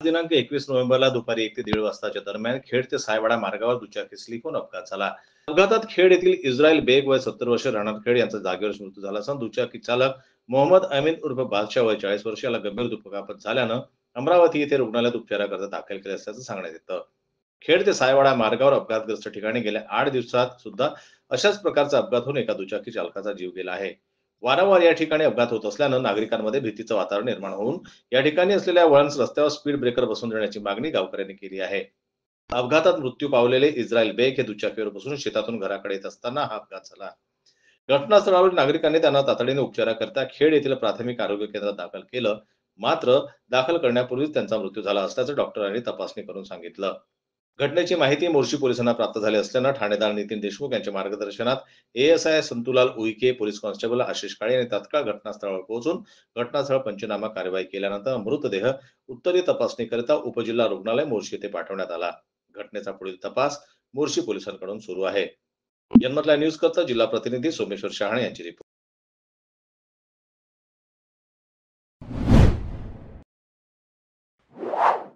दिनांक 21 नोव्हेंबरला दुपारी 1 ते 1:30 वाजताच्या दरम्यान खेड ते सायवाडा मार्गावर दुचाकी स्लिप होऊन अपघात झाला. अपघातात खेड येथील इस्रायल बेग वय 70 वर्ष राहणार खेड यांचा जागेवरच मृत्यू झाला असून दुचाकी चालक मोहम्मद अमीन उर्फ बादशाह वय 40 वर्ष याला गंभीर दुखापत झाल्यानं अमरावती येथे रुग्णालयात उपचाराकरता दाखल केले असल्याचं सांगण्यात येतं. खेड ते सायवाडा मार्गावर अपघातग्रस्त ठिकाणी गेल्या 8 दिवसात सुद्धा अशाच प्रकारचा अपघात होऊन एका दुचाकी चालकाचा जीव गेला आहे. वारंवार या ठिकाणी अपघात होत असल्यानं नागरिकांमध्ये भीतीचं वातावरण निर्माण होऊन या ठिकाणी असलेल्या वळण रस्त्यावर स्पीड ब्रेकर बसवून देण्याची मागणी गावकऱ्यांनी केली आहे. अपघातात मृत्यू पावलेले इस्रायल बेग हे दुचाकीवर बसून शेतातून घराकडे येत असताना हा अपघात झाला. घटनास्थळावर नागरिकांनी त्यांना तातडीने उपचाराकरता खेड येथील प्राथमिक आरोग्य केंद्रात दाखल केलं. मात्र दाखल करण्यापूर्वीच त्यांचा मृत्यू झाला असल्याचं डॉक्टरांनी तपासणी करून सांगितलं. घटनेची माहिती मोर्शी पोलिसांना प्राप्त झाली असल्यानं ठाणेदार नितीन देशमुख यांच्या मार्गदर्शनात ASI Santulal Uike, police constable Ashish Kale यांनी तात्काळ घटनास्थळावर पोहोचून घटनास्थळ पंचनामा कार्यवाही केल्यानंतर मृतदेह उत्तरीय तपासणीकरिता उपजिल्हा रुग्णालय मोर्शी येथे पाठवण्यात आला. घटनेचा पुढील तपास मोर्शी पोलिसांकडून सुरू आहे. जन्मतला न्यूज करता जिल्हा प्रतिनिधी सोमेश्वर शहाणे यांची रिपोर्ट.